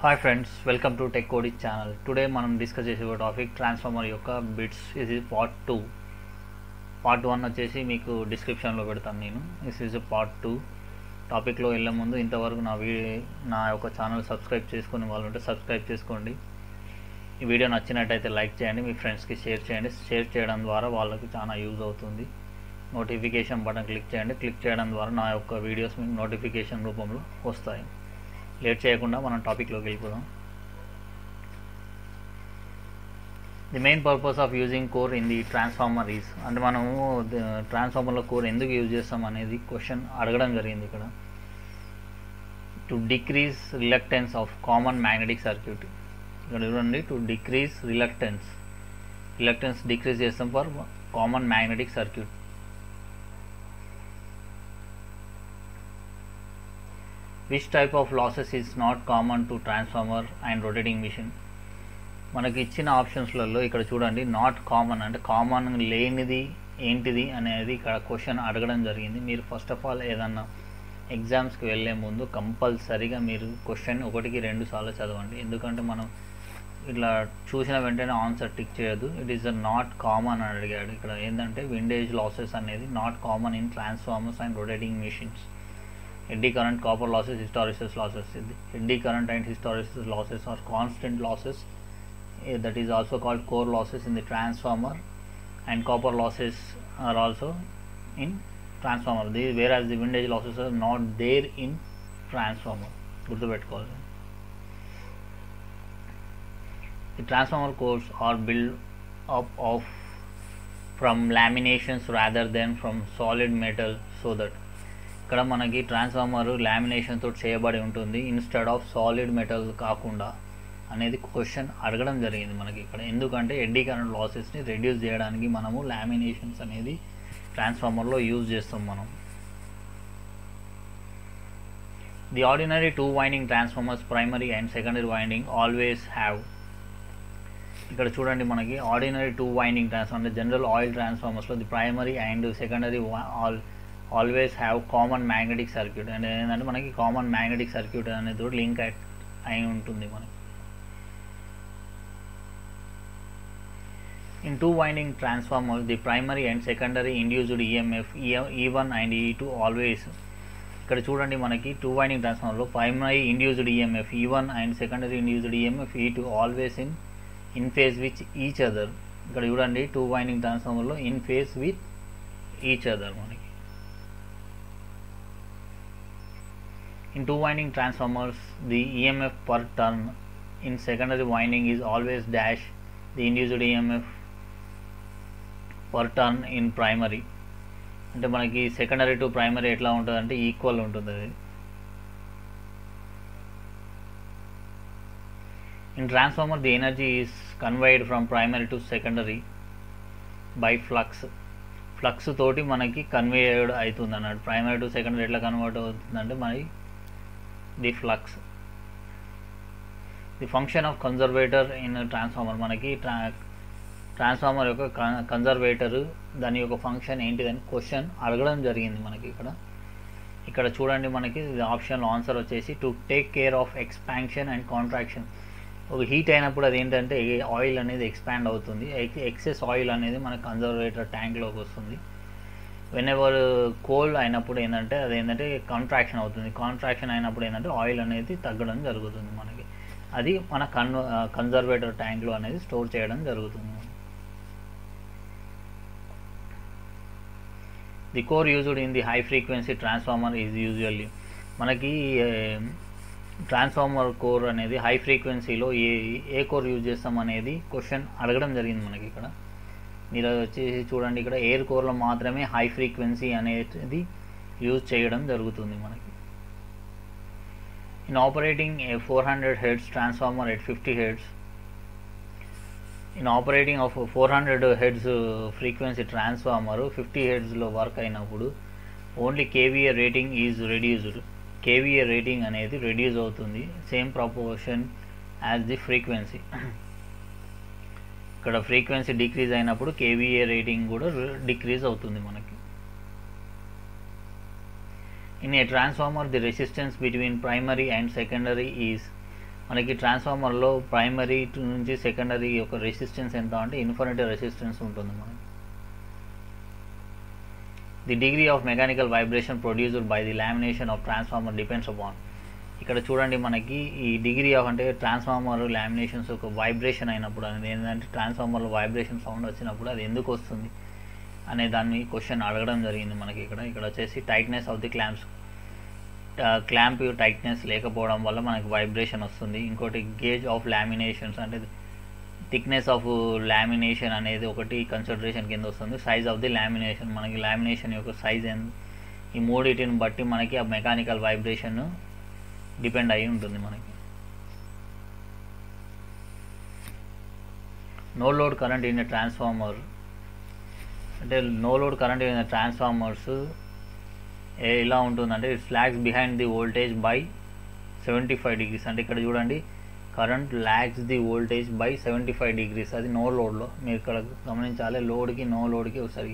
Hi friends, welcome to tech కోడి channel. Today మనం discuss చేసే టాపిక్ ట్రాన్స్ఫార్మర్ యొక్క బిట్స్. ఇది పార్ట్ 2. పార్ట్ 1 వచ్చేసి మీకు డిస్క్రిప్షన్లో పెడతాను నేను. This is part 2. టాపిక్లో వెళ్ళే ముందు ఇంతవరకు నా యొక్క ఛానల్ సబ్స్క్రైబ్ చేసుకునే వాళ్ళు ఉంటే సబ్స్క్రైబ్ చేసుకోండి. ఈ వీడియో నచ్చినట్టయితే లైక్ చేయండి, మీ ఫ్రెండ్స్కి షేర్ చేయండి. షేర్ చేయడం ద్వారా వాళ్ళకి చాలా యూజ్ అవుతుంది. నోటిఫికేషన్ బటన్ క్లిక్ చేయండి. క్లిక్ చేయడం ద్వారా నా యొక్క వీడియోస్ మీకు నోటిఫికేషన్ రూపంలో వస్తాయి. లేట్ చేయకుండా మనం టాపిక్లోకి వెళ్ళిపోదాం. The main purpose of using core in the transformer is, అంటే మనము ట్రాన్స్ఫార్మర్లో కోర్ ఎందుకు యూజ్ చేస్తాం అనేది క్వశ్చన్ అడగడం జరిగింది ఇక్కడ. To decrease reluctance of common magnetic circuit. ఇక్కడ చూడండి, టు డిక్రీజ్ రిలక్టెన్స్ డిక్రీజ్ చేస్తాం for common magnetic circuit. Which type of losses is not common to transformer and rotating machine. మనకి ఇచ్చిన ఆప్షన్స్లలో ఇక్కడ చూడండి, నాట్ కామన్ అంటే కామన్ లేనిది ఏంటిది అనేది ఇక్కడ క్వశ్చన్ అడగడం జరిగింది. మీరు ఫస్ట్ ఆఫ్ ఆల్ ఏదన్నా ఎగ్జామ్స్కి వెళ్ళే ముందు కంపల్సరీగా మీరు క్వశ్చన్ 1-2 సార్లు చదవండి. ఎందుకంటే మనం ఇట్లా చూసిన వెంటనే ఆన్సర్ టిక్ చేయొద్దు. ఇట్ ఈస్ నాట్ కామన్ అని అడిగాడు. ఇక్కడ ఏంటంటే విండేజ్ లాసెస్ అనేది not common in transformers and rotating machines. Eddy current, copper losses, hysteresis losses. Eddy current and hysteresis losses are constant losses. That is also called core losses in the transformer, and copper losses are also in transformer. Whereas the windage losses are not there in transformer. Good to peట్టుకోవాలి. The transformer cores are built up from laminations rather than from solid metal, so that ఇక్కడ మనకి transformer lamination తోటి చేయబడి ఉంటుంది, instead of solid metal కాకుండా అనేది question అడగడం జరిగింది మనకి ఇక్కడ. ఎందుకంటే ఎడ్డీ కరెంట్ లాసెస్ని రెడ్యూస్ చేయడానికి మనము లామినేషన్స్ అనేది ట్రాన్స్ఫార్మర్లో యూజ్ చేస్తాం మనం. The ordinary 2 winding transformers primary and secondary winding always have. ఇక్కడ చూడండి, మనకి ఆర్డినరీ 2 వైండింగ్ ట్రాన్స్ఫార్మర్ అంటే జనరల్ ఆయిల్ ట్రాన్స్ఫార్మర్స్లో the primary and secondary always have common magnetic circuit. అంటే ఏంటంటే మనకి కామన్ మ్యాగ్నెటిక్ సర్క్యూట్ అనేది లింక్ అయి ఉంటుంది మనకి. In 2 winding transformer the primary and secondary induced EMF E1 and E2 always. ఇక్కడ చూడండి, మనకి 2 వైండింగ్ ట్రాన్స్ఫార్మర్లో primary induced EMF E1 and secondary induced EMF E2 always in phase with each other. ఇక్కడ చూడండి, 2 వైండింగ్ ట్రాన్స్ఫార్మర్లో in phase with each other మనకి. In 2 winding transformers, the EMF per turn in secondary winding is always dash the induced EMF per turn in primary. అంటే మనకి secondary to primary ఎట్లా ఉంటుంది అంటే equal ఉంటుంది అది. In transformer, the energy is conveyed from primary to secondary by flux. Flux తోటి మనకి convey అవుతుంది అన్నట్టు. ప్రైమరీ టు సెకండరీ ఎట్లా కన్వర్ట్ అవుతుందంటే మనకి the flux. The function of conservator in transformer. మనకి ట్రాన్స్ఫార్మర్ యొక్క కన్జర్వేటర్ దాని యొక్క ఫంక్షన్ ఏంటిదని క్వశ్చన్ అడగడం జరిగింది మనకి ఇక్కడ చూడండి, మనకి ఆప్షన్లో ఆన్సర్ వచ్చేసి to take care of expansion and contraction. ఒక హీట్ అయినప్పుడు అది ఏంటంటే ఆయిల్ అనేది ఎక్స్పాండ్ అవుతుంది. ఎక్సెస్ ఆయిల్ అనేది మన కన్జర్వేటర్ ట్యాంక్లోకి వస్తుంది. వెనెవర్ కోల్డ్ అయినప్పుడు ఏంటంటే అది ఏంటంటే కాంట్రాక్షన్ అవుతుంది. కాంట్రాక్షన్ అయినప్పుడు ఏంటంటే ఆయిల్ అనేది తగ్గడం జరుగుతుంది మనకి. అది మన కన్జర్వేటర్ ట్యాంక్లో అనేది స్టోర్ చేయడం జరుగుతుంది. The core used in the high frequency transformer is usually. మనకి ట్రాన్స్ఫార్మర్ కోర్ అనేది హై ఫ్రీక్వెన్సీలో ఏ కోర్ యూజ్ చేస్తాం అనేది క్వశ్చన్ అడగడం జరిగింది మనకి ఇక్కడ. మీరు వచ్చేసి చూడండి, ఇక్కడ ఎయిర్ కోర్లో మాత్రమే హై ఫ్రీక్వెన్సీ అనేది యూజ్ చేయడం జరుగుతుంది మనకి. In operating a 400 Hz transformer at 50 Hz. In operating of 400 Hz frequency transformer 50 Hzలో వర్క్ అయినప్పుడు only KVA rating is reduced. KVA rating అనేది రెడ్యూస్ అవుతుంది same proportion as the frequency. ఇక్కడ ఫ్రీక్వెన్సీ డిక్రీజ్ అయినప్పుడు కేవీఏ రేటింగ్ కూడా decrease అవుతుంది మనకి. In a transformer, the resistance between primary and secondary is మనకి ట్రాన్స్ఫార్మర్లో ప్రైమరీ నుంచి సెకండరీ యొక్క రెసిస్టెన్స్ ఎంత అంటే ఇన్ఫినిటీ రెసిస్టెన్స్ ఉంటుంది మనకి. The degree of mechanical vibration produced by the lamination of transformer depends upon. ఇక్కడ చూడండి మనకి ఈ డిగ్రీ ఆఫ్ అంటే ట్రాన్స్ఫార్మర్ లామినేషన్స్ ఒక వైబ్రేషన్ అయినప్పుడు అనేది ఏంటంటే ట్రాన్స్ఫార్మర్లో వైబ్రేషన్ సౌండ్ వచ్చినప్పుడు అది ఎందుకు వస్తుంది అనే దాన్ని క్వశ్చన్ అడగడం జరిగింది మనకి. ఇక్కడ వచ్చేసి tightness of the clamp tightness లేకపోవడం వల్ల మనకి వైబ్రేషన్ వస్తుంది. ఇంకోటి గేజ్ ఆఫ్ లామినేషన్స్ అంటే థిక్నెస్ ఆఫ్ లామినేషన్ అనేది ఒకటి కన్సిడరేషన్ కింద వస్తుంది. సైజ్ ఆఫ్ ది లామినేషన్ మనకి లామినేషన్ యొక్క సైజ్ ఈ మూడింటిని బట్టి మనకి ఆ మెకానికల్ వైబ్రేషన్ డిపెండ్ అయి ఉంటుంది మనకి. No load current in transformer అంటే no load current in transformers ఎలా ఉంటుందంటే it's lags behind the voltage by 75 degrees. అంటే ఇక్కడ చూడండి current lags the voltage by 75 degrees. అది నో లోడ్లో మీరు ఇక్కడ గమనించాలి. లోడ్కి నో లోడ్కి ఒకసారి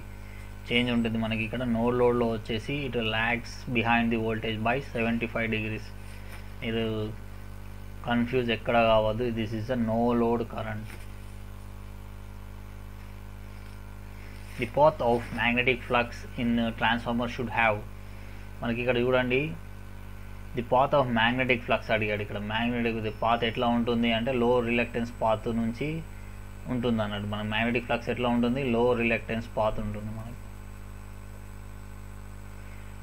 చేంజ్ ఉంటుంది మనకి. ఇక్కడ నో లోడ్లో వచ్చేసి it lags behind the voltage by 75 degrees. మీరు కన్ఫ్యూజ్ ఎక్కడ కావద్దు. This is the no load current. The path of magnetic flux in transformer should have. మనకి ఇక్కడ చూడండి the path of magnetic flux అడిగాడు. ఇక్కడ మ్యాగ్నెటిక్ ది పాత్ ఎట్లా ఉంటుంది అంటే లో రిలక్టెన్స్ పాత్ నుంచి ఉంటుంది అన్నట్టు. మన మ్యాగ్నెటిక్ ఫ్లక్స్ ఎట్లా ఉంటుంది, లో రిలక్టెన్స్ పాత్ ఉంటుంది మనకి.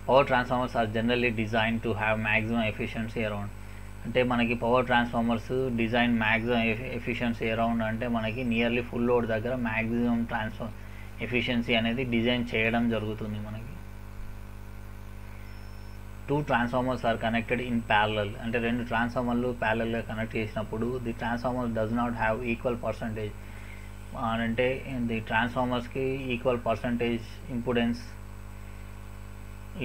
Power transformers are generally design to have maximum efficiency around. అంటే మనకి power transformers design maximum efficiency around అంటే మనకి నియర్లీ ఫుల్ లోడ్ దగ్గర మ్యాక్సిమం ఎఫిషియన్సీ అనేది డిజైన్ చేయడం జరుగుతుంది మనకి. Two transformers are connected in parallel అంటే రెండు ట్రాన్స్ఫార్మర్లు ప్యారలల్గా కనెక్ట్ చేసినప్పుడు the transformer does not have equal percentage అంటే ది ట్రాన్స్ఫార్మర్స్కి ఈక్వల్ పర్సంటేజ్ ఇంపుడెన్స్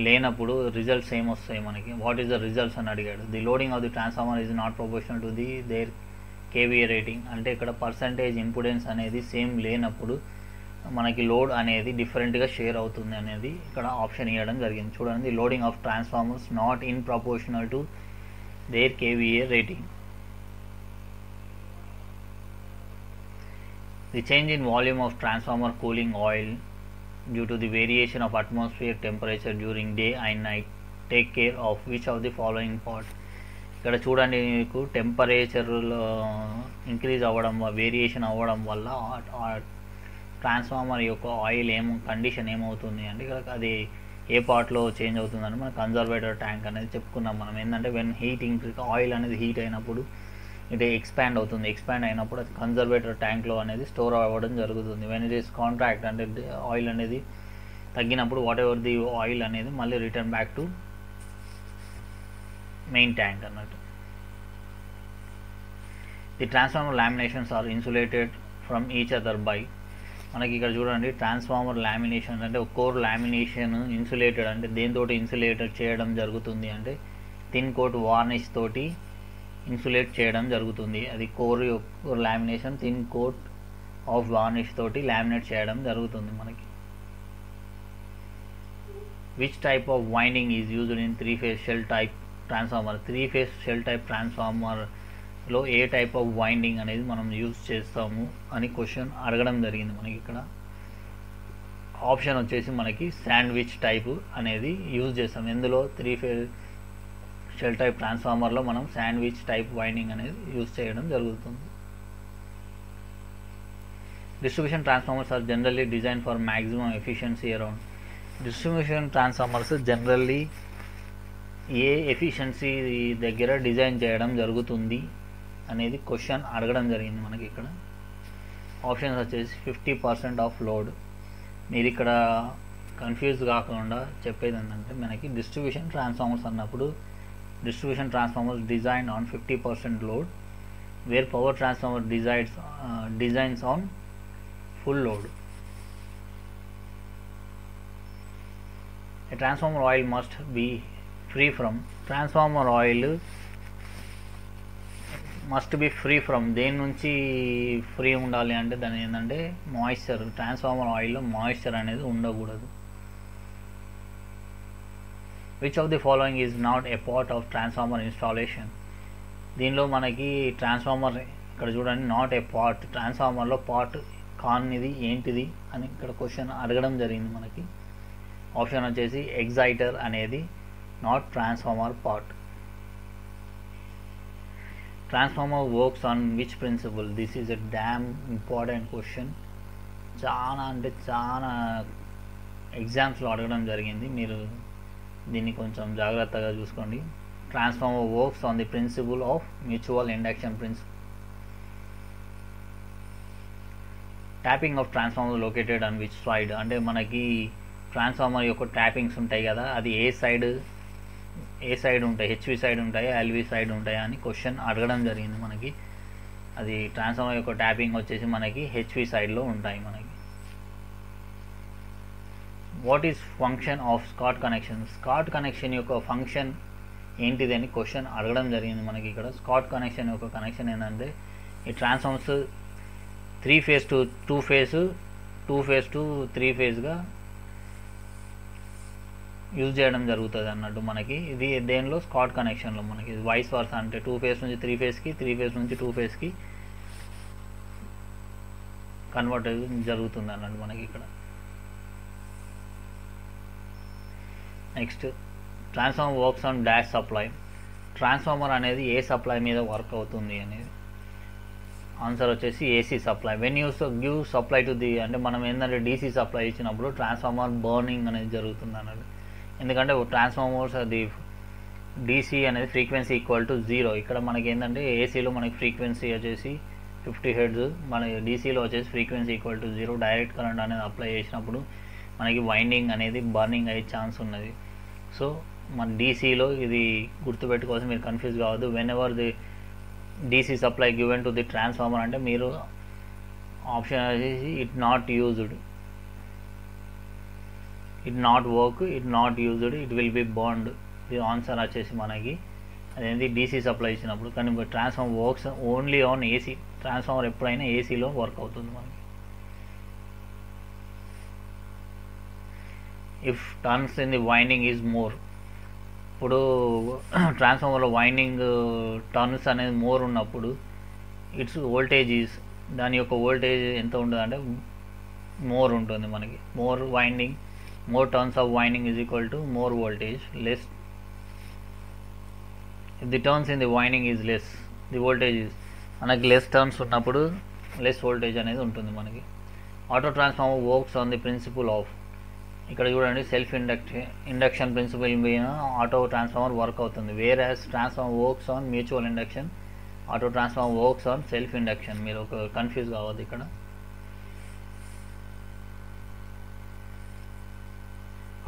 లేనప్పుడు రిజల్ట్స్ ఏమొస్తాయి మనకి. వాట్ ఈస్ ద రిజల్ట్స్ అని అడిగాడు. The loading of the transformer is not proportional to the their KVA rating. అంటే ఇక్కడ పర్సంటేజ్ ఇంపుడెన్స్ అనేది సేమ్ లేనప్పుడు మనకి లోడ్ అనేది డిఫరెంట్గా షేర్ అవుతుంది అనేది ఇక్కడ ఆప్షన్ ఇవ్వడం జరిగింది. చూడండి, loading of transformers not in proportional to their KVA rating. The change in volume of transformer cooling oil due to the variation of atmosphere temperature during day and night take care of which of the following part. ఇక్కడ చూడండి, మీకు టెంపరేచర్లో increase అవ్వడం variation అవ్వడం వల్ల transformer యొక్క oil condition ఏమవుతుంది అంటే ఇక్కడ అది ఏ పార్ట్లో చేంజ్ అవుతుందని మన కన్జర్వేటర్ ట్యాంక్ అనేది చెప్పుకున్నాం మనం. ఏంటంటే వెన్ ఆయిల్ అనేది హీట్ అయినప్పుడు ఇది ఎక్స్పాండ్ అవుతుంది. ఎక్స్పాండ్ అయినప్పుడు అది కన్జర్వేటర్ ట్యాంక్లో అనేది స్టోర్ అవ్వడం జరుగుతుంది. వెన్ ఇట్ ఈస్ కాంట్రాక్ట్ అంటే ఆయిల్ అనేది తగ్గినప్పుడు వాట్ ఎవర్ ది ఆయిల్ అనేది మళ్ళీ return back to main tank అన్నట్టు. The transformer laminations are insulated from each other by. మనకి ఇక్కడ చూడండి, ట్రాన్స్ఫార్మర్ లామినేషన్ అంటే కోర్ లామినేషన్ ఇన్సులేటెడ్ అంటే దేంతో ఇన్సులేటెడ్ చేయడం జరుగుతుంది అంటే థిన్ కోట్ వార్నిష్ తోటి ఇన్సులేట్ చేయడం జరుగుతుంది. అది core lamination thin coat of varnish తోటి లామినేట్ చేయడం జరుగుతుంది మనకి. Which type of winding is used in 3-phase shell type transformer. 3-phase shell type ట్రాన్స్ఫార్మర్లో ఏ టైప్ ఆఫ్ వైండింగ్ అనేది మనం యూజ్ చేస్తాము అని క్వశ్చన్ అడగడం జరిగింది మనకి. ఇక్కడ ఆప్షన్ వచ్చేసి మనకి శాండ్విచ్ టైప్ అనేది యూజ్ చేస్తాం. ఎందులో 3-phase షెల్ టైప్ ట్రాన్స్ఫార్మర్లో మనం శాండ్విచ్ టైప్ వైండింగ్ అనేది యూజ్ చేయడం జరుగుతుంది. Distribution transformers are generally design for maximum efficiency around. Distribution transformers generally ఏ ఎఫిషియన్సీ దగ్గర డిజైన్ చేయడం జరుగుతుంది అనేది క్వశ్చన్ అడగడం జరిగింది మనకి. ఇక్కడ ఆప్షన్స్ వచ్చేసి 50% ఆఫ్ లోడ్. మీరు ఇక్కడ కన్ఫ్యూజ్ కాకుండా చెప్పేది ఏంటంటే మనకి డిస్ట్రిబ్యూషన్ ట్రాన్స్ఫార్మర్స్ అన్నప్పుడు distribution transformers design on 50% load where power transformer designs on full load. A transformer oil must be free from. Transformer oil must be free from. దేని నుంచి ఫ్రీ ఉండాలి అంటే దాని ఏంటంటే మాయిశ్చర్. ట్రాన్స్ఫార్మర్ ఆయిల్లో మాయిశ్చర్ అనేది ఉండకూడదు. Which of the following is not a part of transformer installation. దీనిలో మనకి ట్రాన్స్ఫార్మర్ ఇక్కడ చూడండి, నాట్ ఏ పార్ట్, ట్రాన్స్ఫార్మర్లో పార్ట్ కానిది ఏంటిది అని ఇక్కడ క్వశ్చన్ అడగడం జరిగింది మనకి. ఆప్షన్ వచ్చేసి ఎగ్జైటర్ అనేది not transformer part. Transformer works on which principle? This is a damn important question. చాలా అంటే చాలా ఎగ్జామ్స్లో అడగడం జరిగింది, మీరు దీన్ని కొంచెం జాగ్రత్తగా చూసుకోండి. Transformer works on the principle of mutual induction principle. Tapping of transformer located on which side? అంటే మనకి ట్రాన్స్ఫార్మర్ యొక్క ట్యాపింగ్స్ ఉంటాయి కదా, అది ఏ సైడ్ ఉంటాయి, హెచ్వి సైడ్ ఉంటాయి, ఎల్వి సైడ్ ఉంటాయి అని క్వశ్చన్ అడగడం జరిగింది మనకి. అది ట్రాన్స్ఫార్మర్ యొక్క ట్యాపింగ్ వచ్చేసి మనకి హెచ్వి సైడ్లో ఉంటాయి మనకి. What is function of Scott connection? Scott connection యొక్క ఫంక్షన్ ఏంటిది అని క్వశ్చన్ అడగడం జరిగింది మనకి ఇక్కడ. స్కాట్ కనెక్షన్ యొక్క కనెక్షన్ ఏంటంటే, ఈ transformers 3 phase to 2 phase, 2 phase to 3 phaseగా యూజ్ చేయడం జరుగుతుంది అన్నట్టు మనకి. ఇది దేనిలో? స్కాట్ కనెక్షన్లో మనకి. ఇది వైస్ వర్స, అంటే 2 phase నుంచి 3 phaseకి, 3 phase నుంచి 2 phaseకి కన్వర్ట్ జరుగుతుంది అన్నట్టు మనకి ఇక్కడ. Next, transformer works on dash supply. Transformer అనేది ఏ సప్లై మీద వర్క్ అవుతుంది అనేది. ఆన్సర్ వచ్చేసి AC supply. When you give supply to the, అంటే మనం ఏంటంటే డీసీ సప్లై ఇచ్చినప్పుడు ట్రాన్స్ఫార్మర్ బర్నింగ్ అనేది జరుగుతుంది అన్నట్టు. ఎందుకంటే ట్రాన్స్ఫార్మర్స్ అది డీసీ అనేది ఫ్రీక్వెన్సీ ఈక్వల్ టు 0. ఇక్కడ మనకి ఏంటంటే ఏసీలో మనకి ఫ్రీక్వెన్సీ వచ్చేసి 50 Hz, మన డీసీలో వచ్చేసి frequency equal to 0. Direct current అనేది అప్లై చేసినప్పుడు మనకి వైండింగ్ అనేది బర్నింగ్ అయ్యే ఛాన్స్ ఉన్నది. సో మన డీసీలో ఇది గుర్తుపెట్టుకోవాల్సి, మీరు కన్ఫ్యూజ్ కావద్దు. When ever the DC supply given to the transformer అంటే మీరు ఆప్షన్ వచ్చేసి it not used, it not work, it not used, it will be burned. ఇది ఆన్సర్ వచ్చేసి మనకి అదేంటి DC సప్లై ఇచ్చినప్పుడు. కానీ transformer works only on AC. Transformer ఎప్పుడైనా ఏసీలో వర్క్ అవుతుంది మనకి. If turns in the winding is more, ఇప్పుడు ట్రాన్స్ఫార్మర్లో వైండింగ్ టర్న్స్ అనేది మోర్ ఉన్నప్పుడు ఇట్స్ వోల్టేజ్ ఈజ్, దాని యొక్క వోల్టేజ్ ఎంత ఉంటుంది అంటే మోర్ ఉంటుంది మనకి. More winding, more turns of winding is equal to more voltage. Less if the turns in the winding is less, the voltage is, మనకి లెస్ టర్న్స్ ఉన్నప్పుడు లెస్ వోల్టేజ్ అనేది ఉంటుంది మనకి. Auto transformer works on the principle of, ఇక్కడ చూడండి self induction principle మీద auto transformer work అవుతుంది. Whereas transformer works on mutual induction, auto transformer works on self induction. మీరు ఒక కన్ఫ్యూజ్ కావద్దు ఇక్కడ.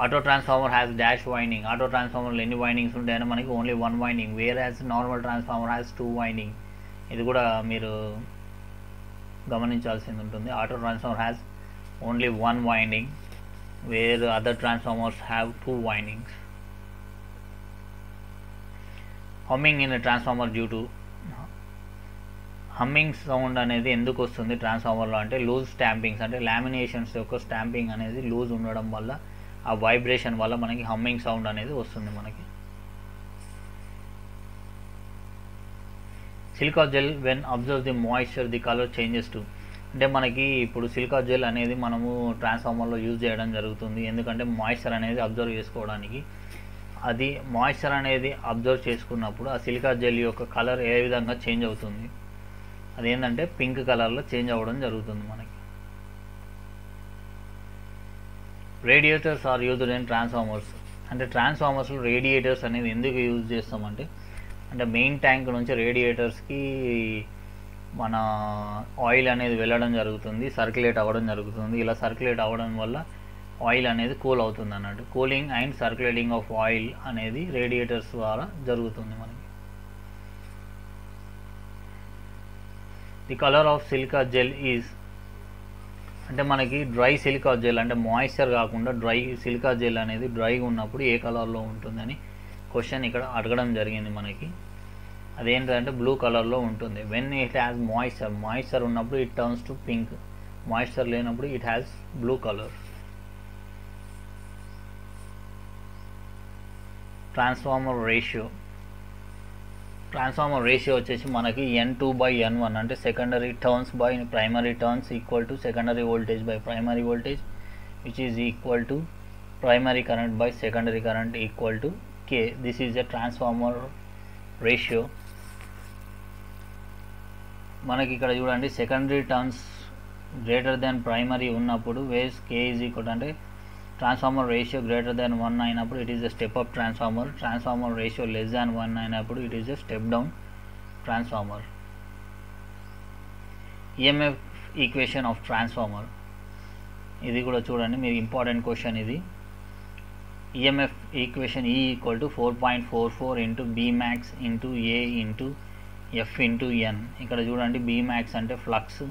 Auto transformer has dash winding. Auto ట్రాన్స్ఫార్మర్లో ఎన్ని వైండింగ్స్ ఉంటాయని మనకి only 1 winding. Where as normal transformer has 2 winding. ఇది కూడా మీరు గమనించాల్సింది ఉంటుంది. Auto transformer has only 1 winding, where other transformers have 2 windings. Humming in a transformer due to, humming sound అనేది ఎందుకు వస్తుంది ట్రాన్స్ఫార్మర్లో అంటే లూజ్ స్టాంపింగ్స్, అంటే లామినేషన్స్ యొక్క స్టాంపింగ్ అనేది లూజ్ ఉండడం వల్ల, ఆ వైబ్రేషన్ వల్ల మనకి హమ్మింగ్ సౌండ్ అనేది వస్తుంది మనకి. Silica gel when observe the moisture the colour changes to, అంటే మనకి ఇప్పుడు సిలికా జెల్ అనేది మనము ట్రాన్స్ఫార్మర్లో యూజ్ చేయడం జరుగుతుంది. ఎందుకంటే మాయిశ్చర్ అనేది అబ్జర్వ్ చేసుకోవడానికి. అది మాయిశ్చర్ అనేది అబ్జర్వ్ చేసుకున్నప్పుడు ఆ సిలికా జెల్ యొక్క కలర్ ఏ విధంగా చేంజ్ అవుతుంది, అదేంటంటే పింక్ కలర్లో చేంజ్ అవ్వడం జరుగుతుంది మనకి. Radiators are used in transformers, అంటే ట్రాన్స్ఫార్మర్స్లో రేడియేటర్స్ అనేది ఎందుకు యూజ్ చేస్తామంటే, అంటే మెయిన్ ట్యాంక్ నుంచి రేడియేటర్స్కి మన ఆయిల్ అనేది వెళ్ళడం జరుగుతుంది, సర్క్యులేట్ అవ్వడం జరుగుతుంది. ఇలా సర్క్యులేట్ అవ్వడం వల్ల ఆయిల్ అనేది కూల్ అవుతుంది అన్నట్టు. Cooling and circulating of oil అనేది రేడియేటర్స్ ద్వారా జరుగుతుంది మనకి. The colour of silica gel is, అంటే మనకి డ్రై సిలికా జెల్ అంటే మాయిశ్చర్ కాకుండా డ్రై సిలికా జెల్ అనేది డ్రైగా ఉన్నప్పుడు ఏ కలర్లో ఉంటుందని క్వశ్చన్ ఇక్కడ అడగడం జరిగింది మనకి. అదేంటంటే బ్లూ కలర్లో ఉంటుంది. వెన్ ఇట్ హ్యాస్ మాయిశ్చర్ ఉన్నప్పుడు it turns to pink, moisture లేనప్పుడు it has blue colour. Transformer ratio, transformer ratio వచ్చేసి మనకి N2/N1 అంటే secondary turns by primary turns equal to secondary voltage by primary voltage which is equal to primary current by secondary current equal to K. This is a transformer ratio. మనకి ఇక్కడ చూడండి secondary turns greater than primary ఉన్నప్పుడు వేస్ K is equal అంటే transformer ratio greater than 1 అయినప్పుడు it is a step up transformer. Transformer ratio less than 1 అయినప్పుడు it is a step down transformer. EMF equation of transformer ఇది కూడా చూడండి, మీరు important question ఇది. EMF equation E equal to 4.44 into Bmax into A into F into N. ఇక్కడ చూడండి Bmax అంటే flux,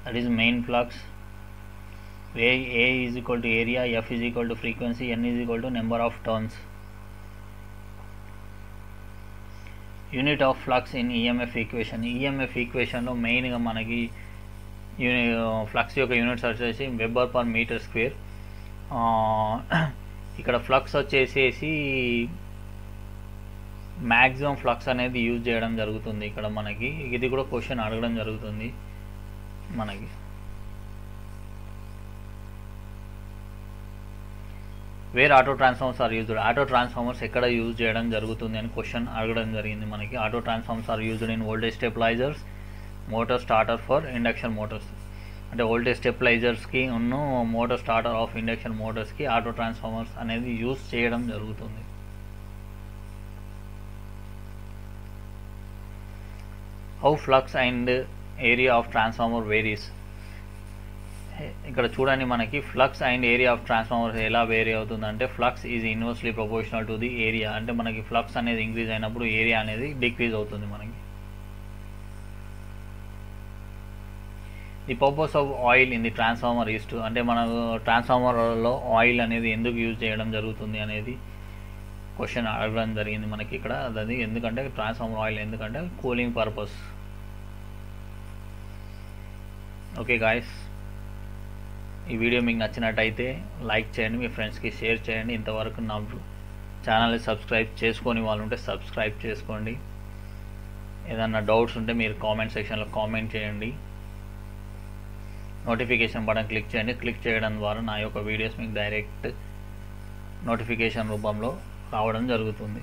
that is main flux. A is equal to area, F is equal to frequency, N is equal to number of turns. Unit of flux in EMF equation. EMF equation లో మెయిన్గా మనకి flux యొక్క units వచ్చేసి weber per metre square. ఇక్కడ flux వచ్చేసేసి maximum flux అనేది use చేయడం జరుగుతుంది. ఇక్కడ మనకి ఇది కూడా క్వశ్చన్ అడగడం జరుగుతుంది మనకి. Where auto transformers are used. Auto transformers ఎక్కడ యూజ్ చేయడం జరుగుతుంది అని క్వశ్చన్ అడగడం జరిగింది మనకి. Auto transformers are used in voltage stabilisers, motor starter for induction motors. అంటే వోల్టేజ్ స్టెబిలైజర్స్కి ఉన్న మోటార్ స్టార్టర్ ఆఫ్ ఇండక్షన్ మోటార్స్కి ఆటో ట్రాన్స్ఫార్మర్స్ అనేది యూజ్ చేయడం జరుగుతుంది. How flux and area of transformer varies. ఇక్కడ చూడండి మనకి flux and area of transformer ఎలా వేరీ అవుతుందంటే flux is inversely proportional to the area. అంటే మనకి ఫ్లక్స్ అనేది ఇంక్రీజ్ అయినప్పుడు ఏరియా అనేది డిక్రీజ్ అవుతుంది మనకి. The purpose of oil in the transformer is to అంటే మన ట్రాన్స్ఫార్మర్లో ఆయిల్ అనేది ఎందుకు యూజ్ చేయడం జరుగుతుంది అనేది క్వశ్చన్ అడగడం జరిగింది మనకి ఇక్కడ. అది ఎందుకంటే ట్రాన్స్ఫార్మర్ ఆయిల్ ఎందుకంటే కూలింగ్ పర్పస్. ఓకే గాయస్, ఈ వీడియో మీకు నచ్చినట్టయితే లైక్ చేయండి, మీ ఫ్రెండ్స్కి షేర్ చేయండి. ఇంతవరకు నా ఛానల్ని సబ్స్క్రైబ్ చేసుకొని వాళ్ళు ఉంటే సబ్స్క్రైబ్ చేసుకోండి. ఏదన్నా డౌట్స్ ఉంటే మీరు కామెంట్ సెక్షన్లో కామెంట్ చేయండి. నోటిఫికేషన్ బటన్ క్లిక్ చేయండి. క్లిక్ చేయడం ద్వారా నా యొక్క వీడియోస్ మీకు డైరెక్ట్ నోటిఫికేషన్ రూపంలో రావడం జరుగుతుంది.